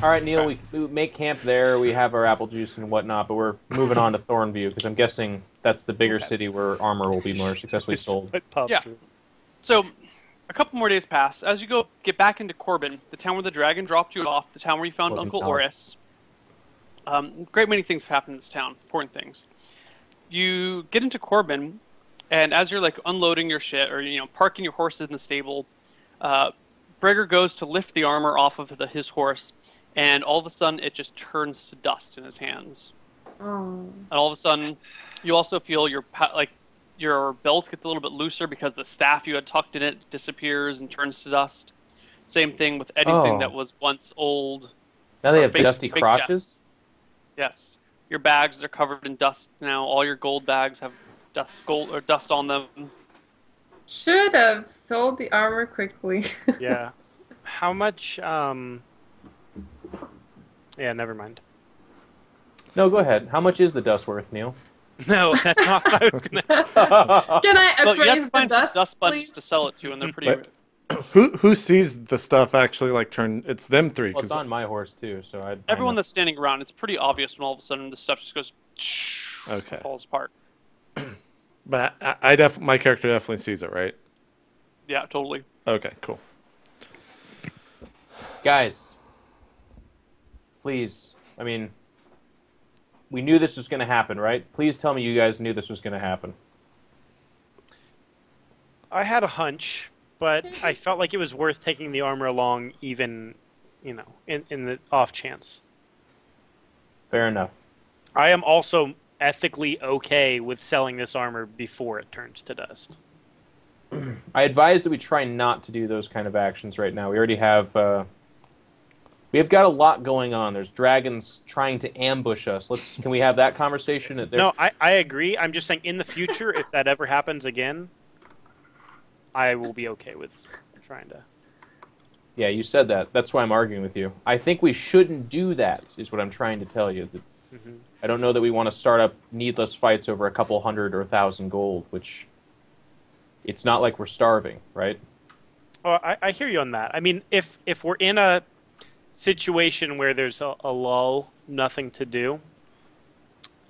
All right, Neal, we make camp there. We have our apple juice and whatnot, but we're moving on to Thornview because I'm guessing that's the bigger city where armor will be more successfully sold. Yeah. So, a couple more days pass. As you get back into Corbin, the town where the dragon dropped you off, the town where you found Uncle Oris. Great many things have happened in this town. Important things. You get into Corbin, and as you're like unloading your shit or parking your horses in the stable, Breger goes to lift the armor off of his horse. And all of a sudden, it just turns to dust in his hands. Oh. And all of a sudden, you also feel your belt gets a little bit looser because the staff you had tucked in it disappears and turns to dust. Same thing with anything that was once old. Now they have dusty crotches? Yes. Your bags are covered in dust now. All your gold bags have dust on them. Should have sold the armor quickly. Yeah. How much, Yeah, never mind. No, go ahead. How much is the dust worth, Neal? No, that's not what I was going to... Can I Well, you have appraise to find the some dust, dust bunnies please? to sell it to, and they're pretty... Who sees the stuff actually like turn? It's them three. Well, it's on my horse too, so Everyone that's standing around, it's pretty obvious when all of a sudden the stuff just goes... Okay. Falls apart. But my character definitely sees it, right? Yeah, totally. Okay, cool. Guys, please, I mean, we knew this was going to happen, right? Please tell me you guys knew this was going to happen. I had a hunch, but I felt like it was worth taking the armor along even, in the off chance. Fair enough. I am also ethically okay with selling this armor before it turns to dust. I advise that we try not to do those kind of actions right now. We already have... we have got a lot going on. There's dragons trying to ambush us. Can we have that conversation? No, I agree. I'm just saying in the future, if that ever happens again, I will be okay with trying to... Yeah, you said that. That's why I'm arguing with you. I think we shouldn't do that, is what I'm trying to tell you. I don't know that we want to start up needless fights over a couple hundred or 1,000 gold, which... It's not like we're starving, right? Oh, I hear you on that. I mean, if we're in a situation where there's a lull, nothing to do,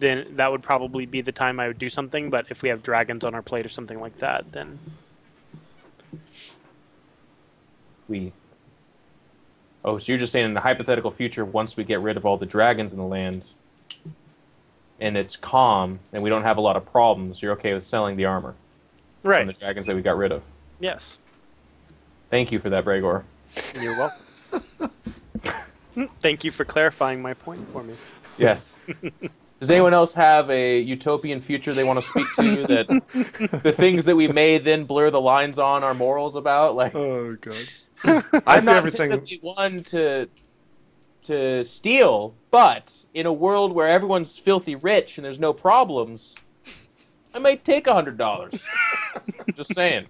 then that would probably be the time I would do something. But if we have dragons on our plate or something like that, then... Oh, so you're just saying in the hypothetical future, once we get rid of all the dragons in the land, and it's calm, and we don't have a lot of problems, you're okay with selling the armor? Right. From the dragons that we got rid of. Yes. Thank you for that, Bregor. You're welcome. Thank you for clarifying my point for me. Yes. Does anyone else have a utopian future they want to speak to that the things that we may then blur the lines on our morals about? Like, oh god. I'm not typically one to steal, but in a world where everyone's filthy rich and there's no problems, I might take $100. Just saying.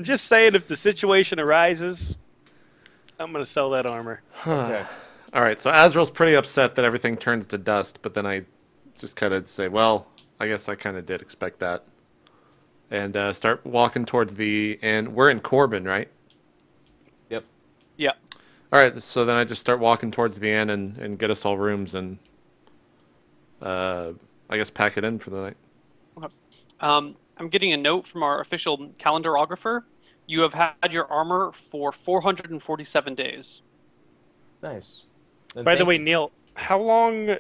Just saying, if the situation arises, I'm going to sell that armor. Okay. All right, so Azrael's pretty upset that everything turns to dust, but then I just kind of say, well, I guess I kind of did expect that. And start walking towards the inn. We're in Corbin, right? Yep. Yep. All right, so then I just start walking towards the inn and get us all rooms and I guess pack it in for the night. Okay. I'm getting a note from our official calendarographer. You have had your armor for 447 days. Nice. And By the way, Neal, how long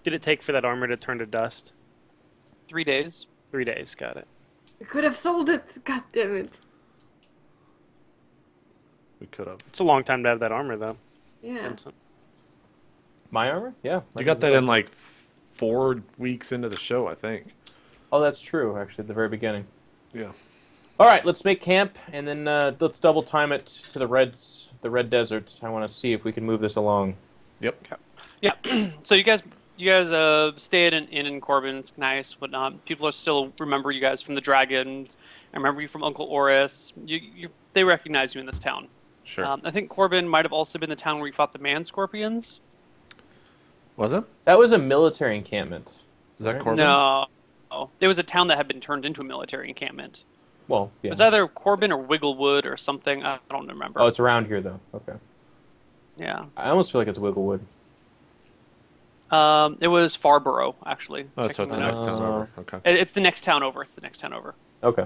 did it take for that armor to turn to dust? 3 days. 3 days, got it. We could have sold it. God damn it. We could have. It's a long time to have that armor, though. Yeah. Vincent. My armor? Yeah. You got that in like 4 weeks into the show, I think. Oh, that's true, actually, at the very beginning. Yeah. All right, let's make camp, and then let's double time it to the Red Desert. I want to see if we can move this along. Yep. Okay. Yeah. So you guys stay at an inn in Corbin. It's nice, whatnot. People are still remember you guys from the Dragons. I remember you from Uncle Oris. They recognize you in this town. Sure. I think Corbin might have also been the town where you fought the man scorpions. Was it? That was a military encampment. Is that Right. Corbin? No. There was a town that had been turned into a military encampment. Well, yeah. It was either Corbin or Wigglewood or something. I don't remember. Oh, it's around here, though. Okay. Yeah. I almost feel like it's Wigglewood. It was Farborough, actually. Oh, so it's the next town over. Okay. It's the next town over. It's the next town over. Okay.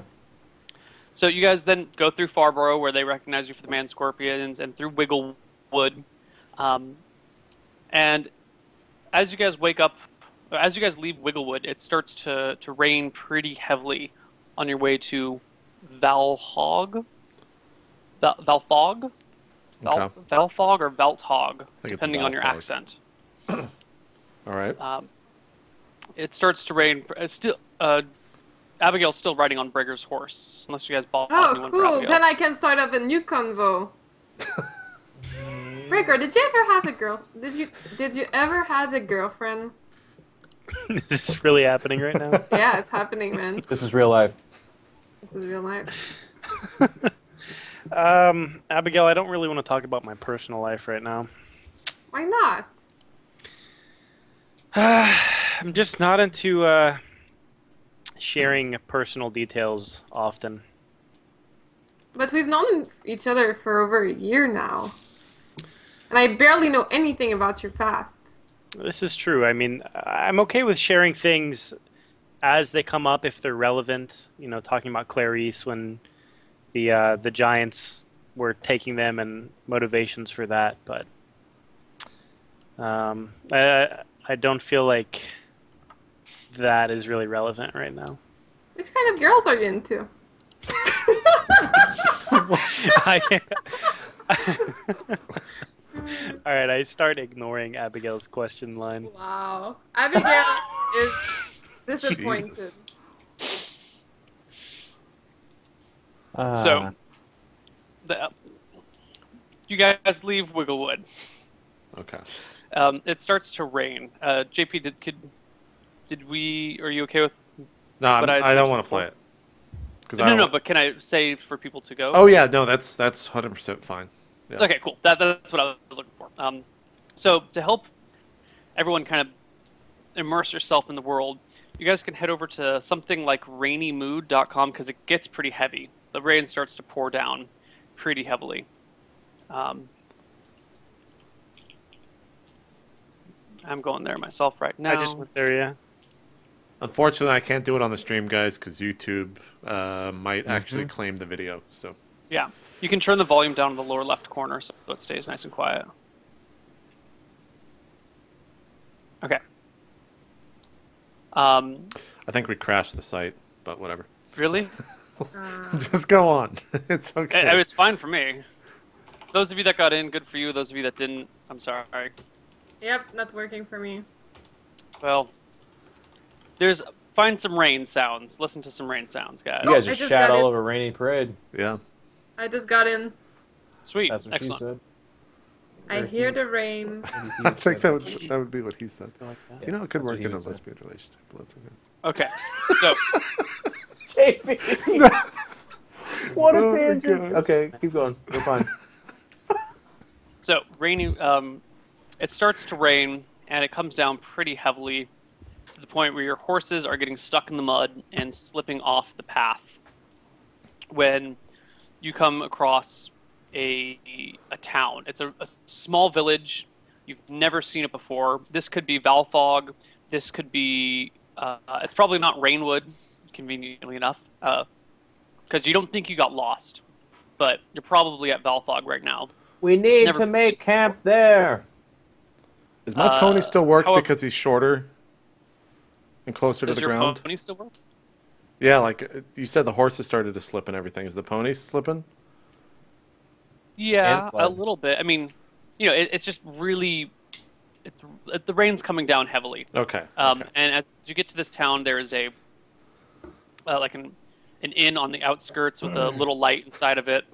So you guys then go through Farborough, where they recognize you for the Man Scorpions, and through Wigglewood. And as you guys wake up, as you guys leave Wigglewood, it starts to rain pretty heavily on your way to Valhog? Valthog? Okay. Valthog or Valthog, it's depending on your Valthog. accent. All right. It starts to rain. Still, Abigail's still riding on Brigger's horse, unless you guys bought a new Oh, one for cool. Abigail. Then I can start up a new convo. Brigger, did you ever have a girl? Did you ever have a girlfriend? Is this really happening right now? Yeah, it's happening, man. This is real life. This is real life. Abigail, I don't really want to talk about my personal life right now. Why not? I'm just not into sharing personal details often. But we've known each other for over a year now. And I barely know anything about your past. This is true. I mean, I'm okay with sharing things as they come up if they're relevant. You know, talking about Clarice when the Giants were taking them and motivations for that. But I don't feel like that is really relevant right now. Which kind of girls are you into? All right, I start ignoring Abigail's question line. Wow. Abigail is disappointed. Jesus. So, you guys leave Wigglewood. Okay. It starts to rain. JP, are you okay with? No, what I don't mentioned want to before? play it. No, but can I say for people to go? Oh yeah, no, that's 100% fine. Yeah. Okay, cool. That's what I was looking for. So to help everyone kind of immerse yourself in the world, you guys can head over to something like rainymood.com because it gets pretty heavy. The rain starts to pour down pretty heavily. I'm going there myself right now. I just went there, yeah. Unfortunately, I can't do it on the stream, guys, because YouTube might actually claim the video. So Yeah, you can turn the volume down in the lower left corner so it stays nice and quiet. Okay. I think we crashed the site, but whatever. Really? Just go on. It's okay. I mean, it's fine for me. Those of you that got in, good for you. Those of you that didn't, I'm sorry. Yep, not working for me. Well, find some rain sounds. Listen to some rain sounds, guys. You guys I just just shat got all it. over Rainy Parade. Yeah. I just got in. Sweet. That's what Excellent. she said. I Or hear he- the rain. I think that would be what he said. I like that. You know, it could That's what work he in a would say. lesbian relationship. But that's okay. Okay. So, JP. What a Oh my tangent. gosh. Okay, keep going. We're fine. rainy. It starts to rain, and it comes down pretty heavily to the point where your horses are getting stuck in the mud and slipping off the path. When you come across a town, it's a small village. You've never seen it before. This could be Valthog. This could be. It's probably not Rainwood, conveniently enough, because you don't think you got lost, but you're probably at Valthog right now. We need Never- to make camp there. Does my pony still work however- because he's shorter and closer to Does the your ground? pony still work? Yeah, like you said, the horses started to slip and everything. Is the pony slipping? Yeah, And a sled. little bit. I mean, it's just really, the rain's coming down heavily. Okay. And okay. as you get to this town, there is a like an inn on the outskirts with a little light inside of it,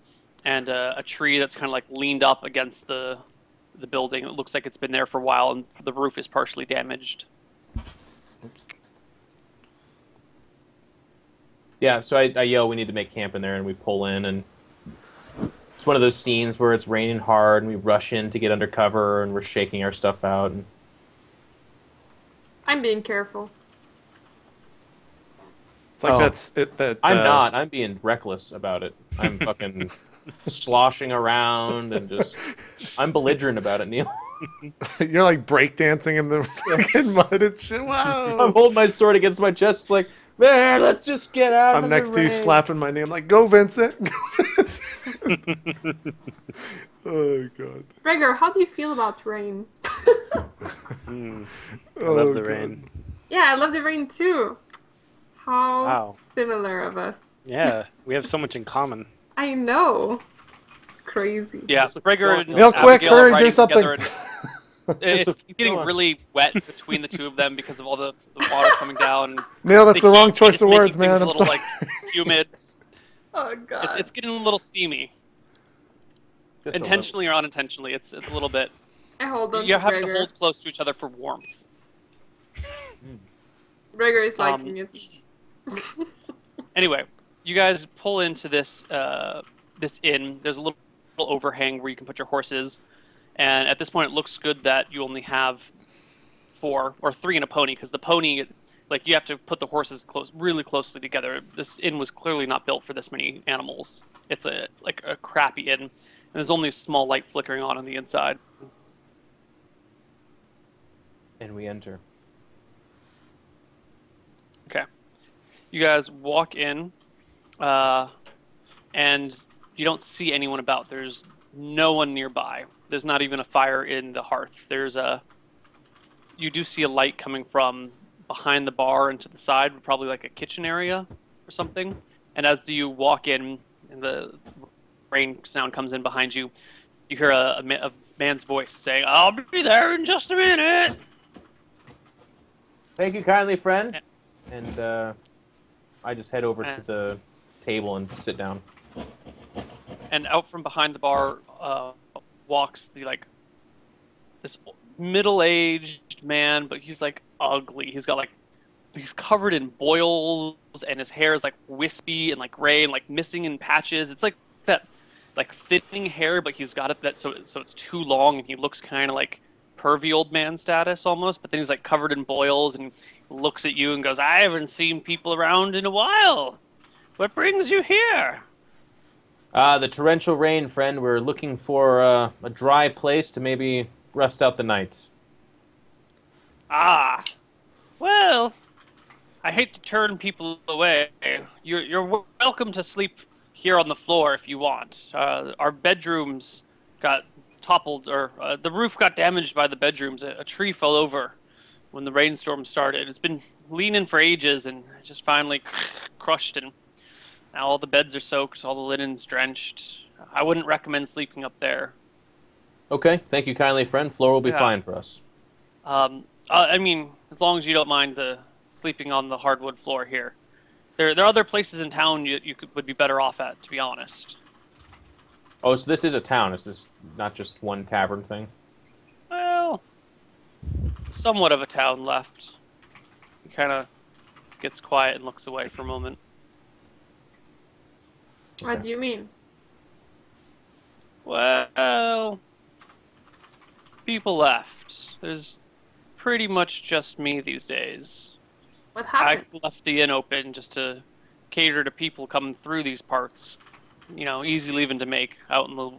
and a tree that's kind of like leaned up against the building. It looks like it's been there for a while, and the roof is partially damaged. Yeah, so I yell we need to make camp in there, and we pull in, and it's one of those scenes where it's raining hard, and we rush in to get under cover, and we're shaking our stuff out. And I'm being careful. It's like Oh. that's it. That I'm not. I'm being reckless about it. I'm fucking sloshing around and just. I'm belligerent about it, Neal. You're like breakdancing in the fucking mud and shit. Wow. I'm holding my sword against my chest, it's like, man, let's just get out of I'm the next to you rain. slapping my knee. I'm like, go Vincent. Go Vincent. Oh, God. Gregor, how do you feel about rain? I love the rain. Yeah, I love the rain too. How Wow. similar of us. Yeah, we have so much in common. I know. It's crazy. Yeah, Gregor and Neal, quick, Abigail are hurry, do riding something. together and it's getting really wet between the two of them because of all the water coming down. Neal, that's the wrong choice It's of making words, man. things a I'm little sorry. like humid. Oh god. It's getting a little steamy, Just a intentionally or unintentionally. It's a little bit. I hold on You to have to Gregor. hold close to each other for warmth. Gregor is liking it. Anyway, you guys pull into this this inn. There's a little overhang where you can put your horses, and at this point, it looks good that you only have 4 or 3 in a pony, because the pony, like, you have to put the horses really closely together. This inn was clearly not built for this many animals. It's a crappy inn, and there's only a small light flickering on the inside. And we enter. Okay. You guys walk in, and you don't see anyone about. There's no one nearby. There's not even a fire in the hearth. You do see a light coming from behind the bar and to the side, probably like a kitchen area or something. And as you walk in, and the rain sound comes in behind you, you hear a man's voice saying, "I'll be there in just a minute." Thank you kindly, friend. And I just head over to the table and sit down. And out from behind the bar walks this middle-aged man, but he's like ugly. He's covered in boils, and his hair is like wispy and like gray and like missing in patches. It's like that like thinning hair, but he's got it so it's too long, and he looks kind of like pervy old man status almost. But then he's like covered in boils and looks at you and goes, "I haven't seen people around in a while. What brings you here?" The torrential rain, friend. We're looking for a dry place to maybe rest out the night. Ah, well, I hate to turn people away. You're welcome to sleep here on the floor if you want. Our bedrooms got toppled, or the roof got damaged by the bedrooms. A tree fell over when the rainstorm started. It's been leaning for ages, and it just finally crushed, and now all the beds are soaked, all the linen's drenched. I wouldn't recommend sleeping up there. Okay, thank you kindly, friend. Floor will be Yeah. fine for us. I mean, as long as you don't mind the sleeping on the hardwood floor here. There are other places in town would be better off at, to be honest. Oh, so this is a town. Is this not just one tavern thing? Well, somewhat of a town left. He kind of gets quiet and looks away for a moment. What do you mean? Well, people left. There's pretty much just me these days. What I happened? left the inn open just to cater to people coming through these parts. You know, easy leaving to make out in the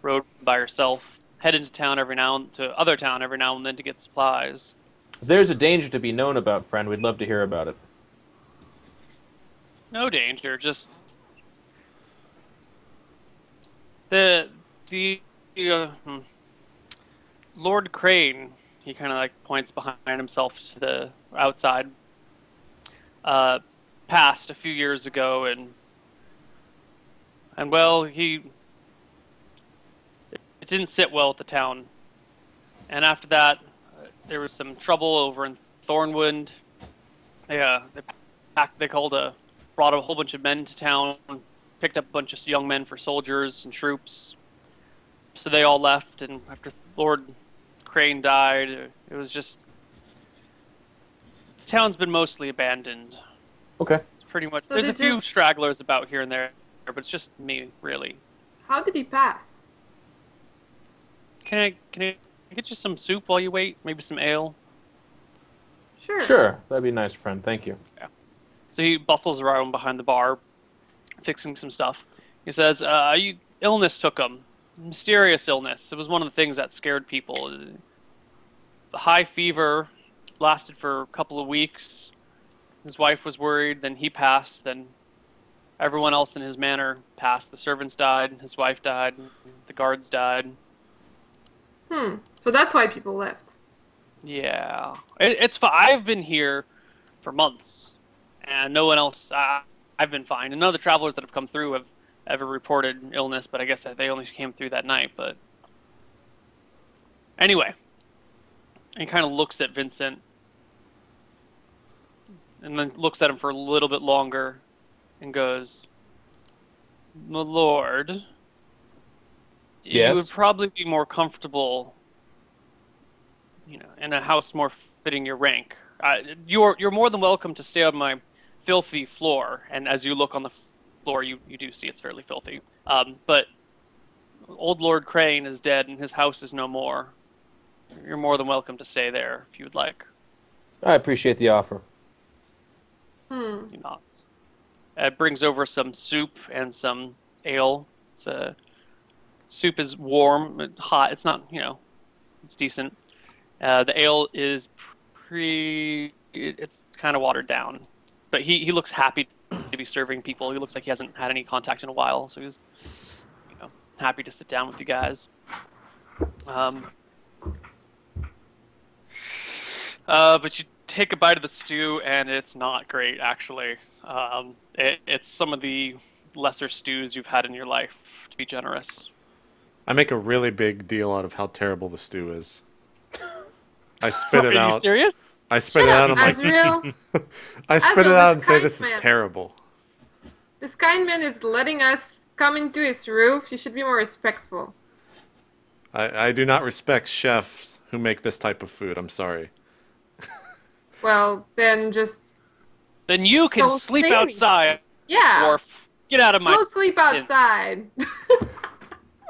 road by yourself. Head into town every now and to other town every now and then to get supplies. If there's a danger to be known about, friend, we'd love to hear about it. No danger, just the Lord Crane. He kind of like points behind himself to the outside. Passed a few years ago, and well, it didn't sit well at the town. And after that, there was some trouble over in Thornwood. They brought a whole bunch of men to town, picked up a bunch of young men for soldiers and troops. So they all left, and after Lord Crane died, it was just the town's been mostly abandoned. Okay. It's pretty much So there's a did few you- stragglers about here and there, but it's just me, really. How did he pass? Can I get you some soup while you wait? Maybe some ale? Sure. Sure, that'd be nice, friend. Thank you. So he bustles around behind the bar, fixing some stuff. He says, "Are you illness took him. Mysterious illness. It was one of the things that scared people. The high fever lasted for a couple of weeks. His wife was worried. Then he passed. Then everyone else in his manor passed. The servants died. His wife died. The guards died. So that's why people left. Yeah. It's fine. I've been here for months, and no one else. I've been fine. And none of the travelers that have come through have ever reported illness, but I guess they only came through that night. But anyway, and he kind of looks at Vincent, and then looks at him for a little bit longer, and goes, "My lord, Yes? you would probably be more comfortable, in a house more fitting your rank. You're more than welcome to stay on my filthy floor." And as you look on the floor, you do see it's fairly filthy. But old Lord Crane is dead, and his house is no more. You're more than welcome to stay there if you would like. I appreciate the offer. He nods. It brings over some soup and some ale. Soup is warm, hot. It's not, it's decent. The ale is it's kind of watered down. But he looks happy to be serving people. He looks like he hasn't had any contact in a while, so he's, happy to sit down with you guys. But you take a bite of the stew, and it's not great, actually. It's some of the lesser stews you've had in your life, to be generous. I make a really big deal out of how terrible the stew is. I spit it out. Are you serious? I spit it out. I'm like, Azrael. I spit it out and say, "This is terrible." This kind man is letting us come into his roof. You should be more respectful. I do not respect chefs who make this type of food. I'm sorry. Well, then Then you can Don't sleep say outside, yeah. dwarf. Get out of my... Go sleep outside.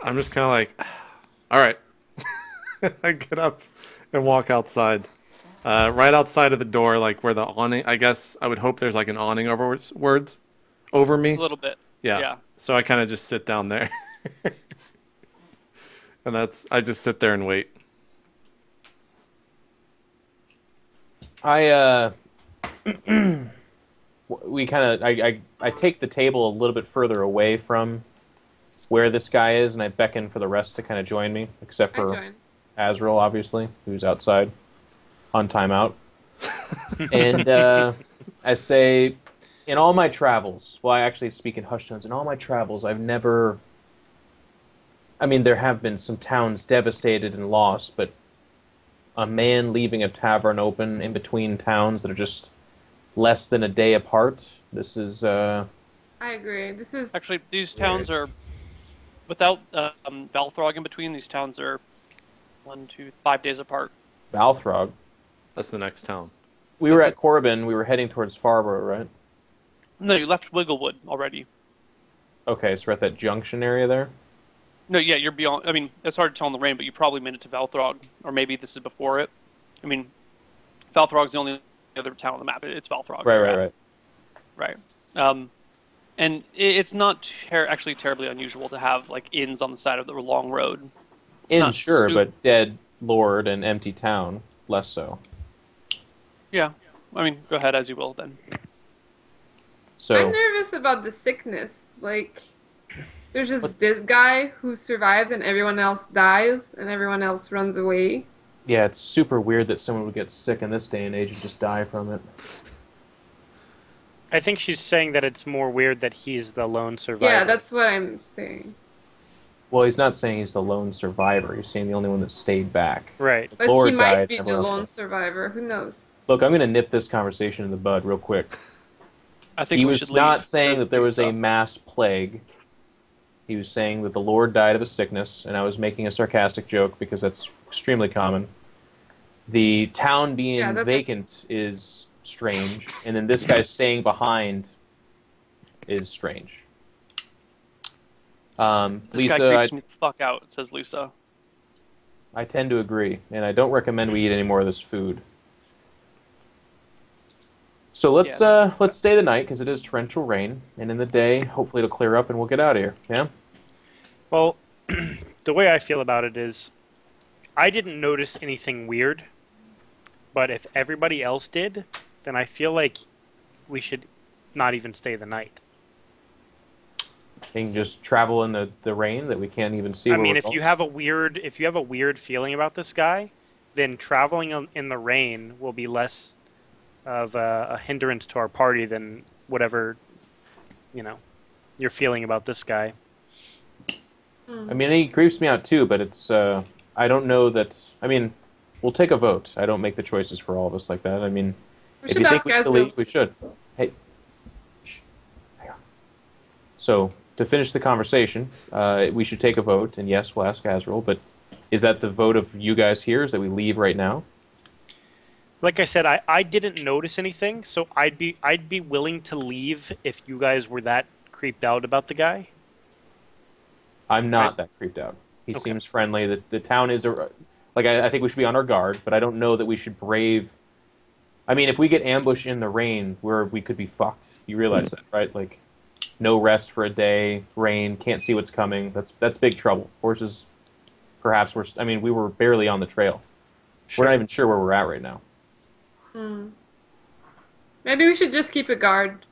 I'm just kind of like, all right. I get up and walk outside. Right outside of the door, like where the awning, I guess I would hope there's like an awning over me. A little bit. Yeah. Yeah. So I kind of just sit down there. And I just sit there and wait. I take the table a little bit further away from where this guy is, and I beckon for the rest to kind of join me, except for Azrael, obviously, who's outside on timeout. And I say, in all my travels, well, I actually speak in hushed tones, in all my travels, I've never... I mean, there have been some towns devastated and lost, but a man leaving a tavern open in between towns that are just less than a day apart, this is... I agree. This is... Actually, these towns are... Without Valthrog in between, these towns are 5 days apart. Valthrog? That's the next town. We were at Corbin. We were heading towards Farborough, right? No, you left Wigglewood already. Okay, so we're at that junction area there? No, yeah, you're beyond... I mean, it's hard to tell in the rain, but you probably made it to Valthrog, or maybe this is before it. I mean, Valthrog's the only other town on the map. It's Valthrog. Right. And it's not actually terribly unusual to have, like, inns on the side of the long road. Inn, sure, but dead lord and empty town, less so. Yeah. I mean, go ahead as you will, then. So I'm nervous about the sickness. Like, there's just this guy who survives and everyone else dies and everyone else runs away. yeah, it's super weird that someone would get sick in this day and age and just die from it. I think she's saying that it's more weird that he's the lone survivor. Yeah, that's what I'm saying. Well, he's not saying he's the lone survivor. He's saying the only one that stayed back. Right. But Lord he might died, be the everyone else lone died. survivor. Who knows? Look, I'm going to nip this conversation in the bud real quick. I think He we was should not leave, saying says that there was a Lisa. mass plague. He was saying that the Lord died of a sickness, and I was making a sarcastic joke because that's extremely common. The town being Yeah, vacant is strange, and then this guy staying behind is strange. This Lisa, guy creeps me the fuck out, says Lisa. I tend to agree, and I don't recommend we eat any more of this food. So let's stay the night because it is torrential rain, and in the day, hopefully it'll clear up and we'll get out of here. Yeah. Well, the way I feel about it is, I didn't notice anything weird, but if everybody else did, then I feel like we should not even stay the night. And just travel in the rain that we can't even see. I mean, if you have a weird feeling about this guy, then traveling in the rain will be less of a hindrance to our party than whatever, you're feeling about this guy. I mean, he creeps me out too, but it's I don't know that. I mean, we'll take a vote. I don't make the choices for all of us like that. I mean, We if should you think ask we should Asriel. leave, we should. Hey, shh, hang on. So to finish the conversation, we should take a vote, and yes, we'll ask Asriel. But is that the vote of you guys here? Is that we leave right now? Like I said, I didn't notice anything, so I'd be willing to leave if you guys were that creeped out about the guy. I'm not that creeped out. He Okay. seems friendly. The town is I think we should be on our guard, but I don't know that we should brave. I mean, if we get ambushed in the rain, we could be fucked. You realize that, right? Like, no rest for a day, rain, can't see what's coming. That's big trouble. Horses, perhaps we were barely on the trail. Sure. We're not even sure where we're at right now. Maybe we should just keep a guard.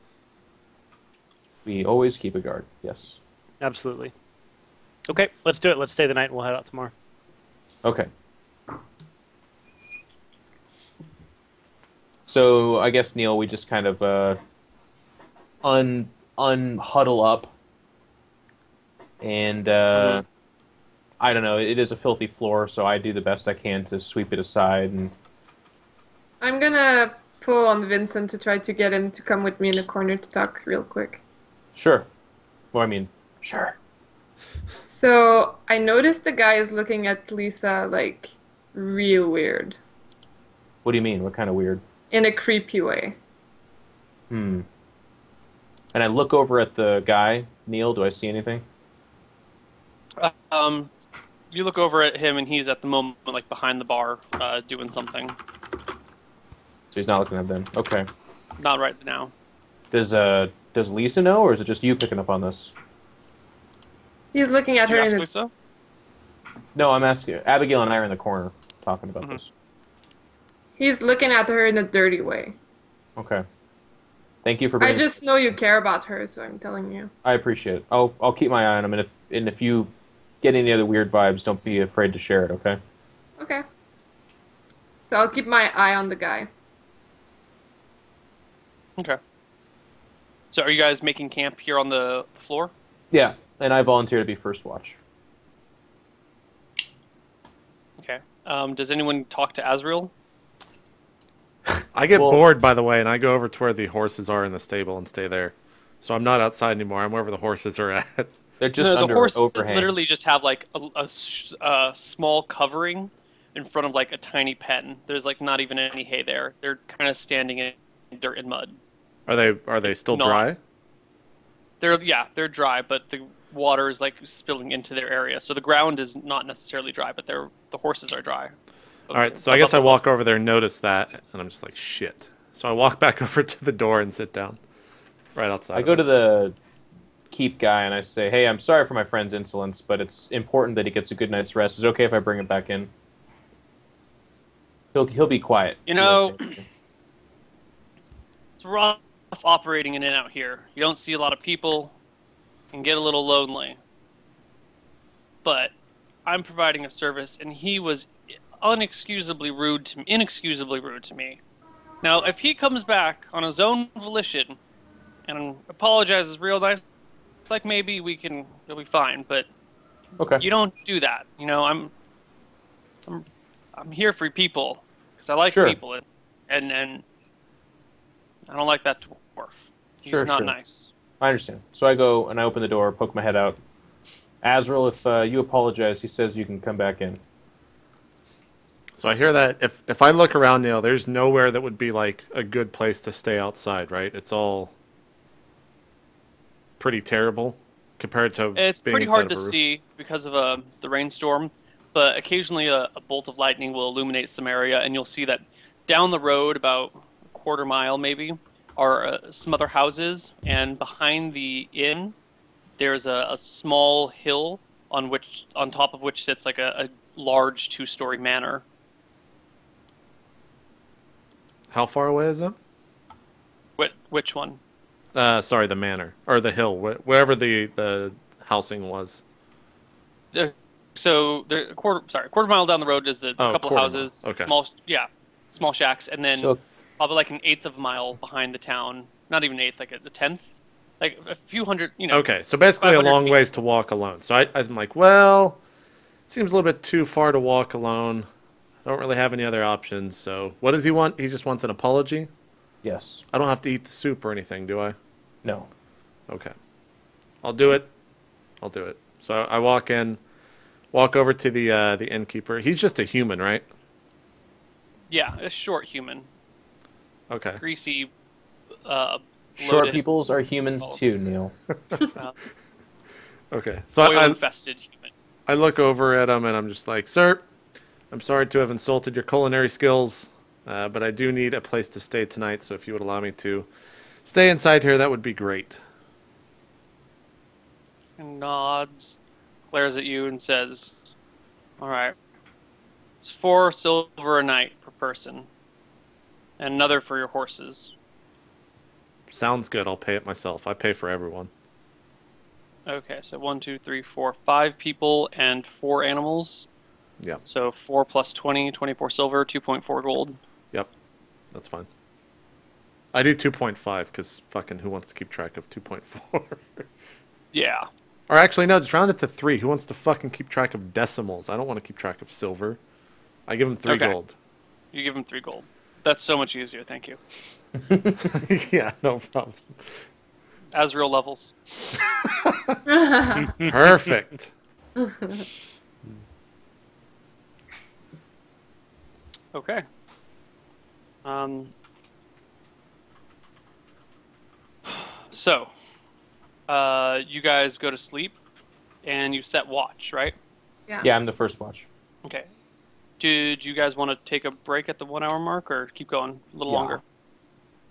We always keep a guard. Yes. Absolutely. Okay, let's do it. Let's stay the night and we'll head out tomorrow. Okay. So I guess, Neal, we just kind of unhuddle up, and I don't know. It is a filthy floor, so I do the best I can to sweep it aside. And I'm gonna pull on Vincent to try to get him to come with me in a corner to talk real quick. sure. Well, I mean, sure. So I noticed the guy is looking at Lisa like real weird, What do you mean? What kind of weird? in a creepy way. And I look over at the guy, Neal. Do I see anything? You look over at him, and he's at the moment like behind the bar, doing something. So he's not looking at them. Okay. Not right now. Does Lisa know, or is it just you picking up on this? He's looking at Did you her ask in a... Lisa? No, I'm asking. Abigail and I are in the corner talking about this. He's looking at her in a dirty way. Okay. Thank you for I being. just know you care about her, so I'm telling you. I appreciate it. I'll keep my eye on him, and if you get any other weird vibes, don't be afraid to share it. Okay. Okay. So I'll keep my eye on the guy. Okay. So are you guys making camp here on the floor? Yeah, and I volunteer to be first watch. Okay. Does anyone talk to Asriel? I get Well- bored, by the way, and I go over to where the horses are in the stable and stay there. So I'm not outside anymore. I'm wherever the horses are at. They're just No, the under horses overhang. literally just have like a small covering in front of like a tiny pen. There's like not even any hay there. They're kind of standing in dirt and mud. Are they still No. dry? They're dry, but the water is like spilling into their area. So the ground is not necessarily dry, but the horses are dry. All right, so I guess I walk over there and notice that, and I'm just like, shit. So I walk back over to the door and sit down right outside. I go to the keep guy and I say, "Hey, I'm sorry for my friend's insolence, but it's important that he gets a good night's rest. Is it okay if I bring him back in? He'll be quiet. You He won't know, say anything." it's rough operating in and out here. You don't see a lot of people, and get a little lonely. But I'm providing a service, and he was inexcusably rude to me. Now, if he comes back on his own volition and apologizes real nice, it's like maybe it'll be fine. But Okay. you don't do that. You know, I'm here for people because I like Sure. people, and I don't like that dwarf. He's Sure, not sure. nice. I understand. So I go and I open the door, poke my head out. Azrael, if you apologize, he says you can come back in. So I hear that if I look around, Neil, there's nowhere that would be like a good place to stay outside, right? It's all pretty terrible compared to It's being pretty inside hard of to a roof. see because of the rainstorm, but occasionally a bolt of lightning will illuminate some area, and you'll see that down the road, about a quarter mile maybe, are some other houses, and behind the inn, there's a small hill on top of which sits like a large 2-story manor. How far away is it? Which one? Sorry, the manor or the hill, wherever the housing was. So a quarter mile down the road is the couple of houses, okay. small shacks, and then probably like an eighth of a mile behind the town. Not even an eighth, like a tenth, like a few hundred. Okay, so basically a long ways to walk alone. So I'm like, well, it seems a little bit too far to walk alone. I don't really have any other options. So what does he want? He just wants an apology. Yes. I don't have to eat the soup or anything, do I? No. Okay. I'll do it. So I walk over to the innkeeper. He's just a human, right? Yeah, a short human. Okay. Greasy. Short peoples are humans too, Neal. Okay. So oil-infested human. I look over at him and I'm just like, sir, I'm sorry to have insulted your culinary skills, but I do need a place to stay tonight, so if you would allow me to stay inside here, that would be great. And nods, glares at you, and says, all right, it's 4 silver a night per person, and another for your horses. Sounds good. I'll pay it myself. I pay for everyone. Okay, so 1, 2, 3, 4, 5 people and 4 animals. Yeah. So 4 plus 20, 24 silver, 2.4 gold. Yep. That's fine. I do 2.5 because fucking who wants to keep track of 2.4? Yeah. Or actually, no, just round it to 3. Who wants to fucking keep track of decimals? I don't want to keep track of silver. I give him 3 gold. You give him 3 gold. That's so much easier, thank you. Yeah, no problem. As real levels. Perfect. Okay. So, you guys go to sleep, and you set watch, right? Yeah. Yeah, I'm the first watch. Okay. Did you guys want to take a break at the 1 hour mark, or keep going a little longer?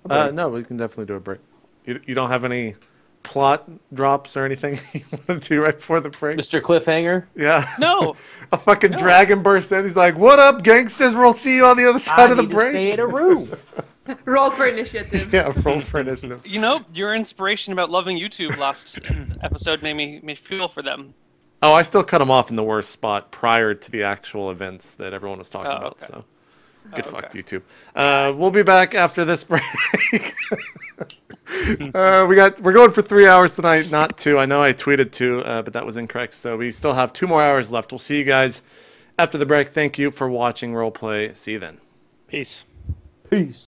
No, we can definitely do a break. You don't have any plot drops or anything you want to do right before the break? Mr. Cliffhanger? Yeah. No. A fucking dragon bursts in. He's like, what up, gangsters? We'll see you on the other side of the break. Stay in a room. Roll for initiative. Yeah, roll for initiative. You know, your inspiration about loving YouTube last episode made me feel for them. Oh, I still cut him off in the worst spot prior to the actual events that everyone was talking about. Okay. So, get fucked, YouTube. We'll be back after this break. We're going for 3 hours tonight, not 2. I know I tweeted 2, but that was incorrect. So we still have 2 more hours left. We'll see you guys after the break. Thank you for watching Roleplay. See you then. Peace. Peace.